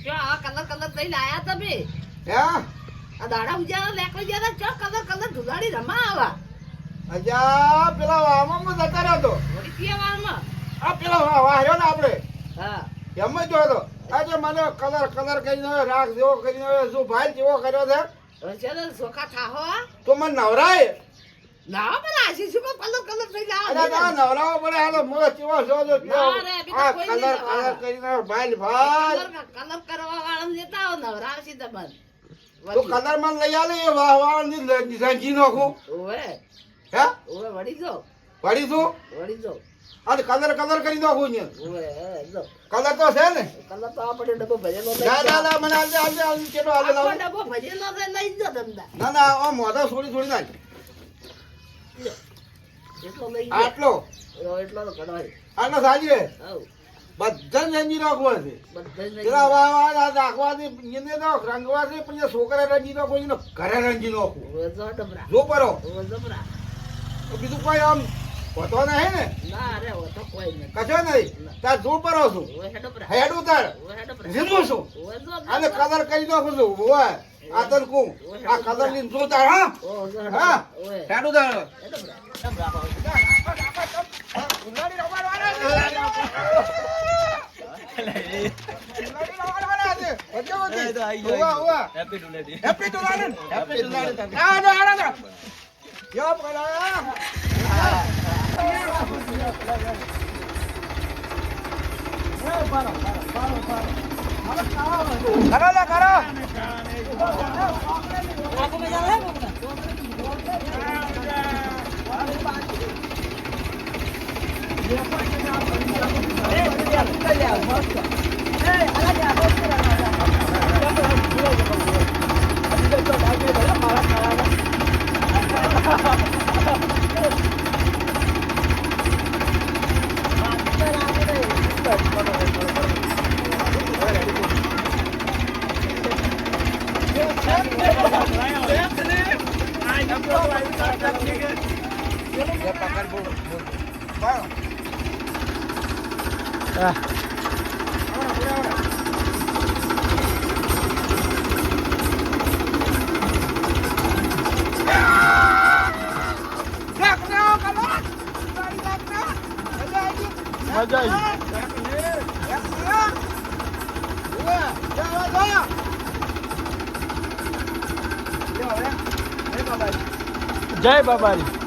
આ colour colour લઈને આયા તમે હે આ દાડા ઉજારા લેકો ગયા ચો કલર કલર ધુલાડી રમા આવા અજા પેલા વામમાં જતા રહ્યો તો વળી પીવામાં આ પેલા વાહ્યો ને આપણે હા એમ જ જોયો તો આજે મને કલર કલર કરીને રાખ જેવો કરીને શું ભાઈ જેવો કર્યો છે હવે છે ને સોખા થાહો આ તો મને નવરાય ના પણ આશી શું કલર કલર થઈ અરે જાય ના નવરાવો પડે હાલો મોય ચેવો જો જો ના રે, બીજા આ કોઈ કલર નહીં કલર નવરા. કરીને ભાઈ ભાઈ કલર કરવા વાળા લેતા આવો નવરાવશી તમને તો કલર મને લઈ આલે એ વાહ વાહ ની રંજી નાખું ઓવે હે ઓવે વળી જો પડી શું વળી જો આ કલર કલર કરી નાખું ને ઓવે જો કલર તો છે ને કલર તો આપણે ડબ્બો ભરેલો લઈ ના ના જાઓ. ના મને આજે આજે આજે કેટલો આજે આખો લાવ ડબ્બો ભરેલો છે, લઈ જાઓ તમને ના ના આ મોઢા છોડી છોડી નાખ એટલો લઈ જાઓ. આટલો એટલો તો કઢાય આટલો સાજી આવ બધા રંજી નાખવો છે બધા લઈ પેલા જાઓ. વાહ વાહ રાખવાથી એને તો રંગવાથી પણ એ છોકરા રંજી નાખો એને ઘરે રંજી નાખવું ઓવે જો ડબરા જો પરો ઓવે જબરા તો બીજું કોઈ આમ હોતો નહીં ને ના રે ઓ તો કોઈ નહીં કશો નહીં તાર જો પરો છું ઓવે હેડબરા હેડું તાર ઓવે હેડબરા જીમું છું ઓવે જો અને કલર કરી નાખું છું ઓય આતર કું આ કલર ની જો તાર હા ઓ જો હા ઓવે હેડું તાર હેડબરા હેડબરા ઉનાળી રમાડવાના છે. ઉનાળી રમાડવાના છે. વચ્ચે વચ્ચે. ઉવા, ઉવા. હેપી ધુળેટી. હેપી ધુળેટી. ના, ના, ના. યો પેલા. કરો લે, કરો. જય બાબારી.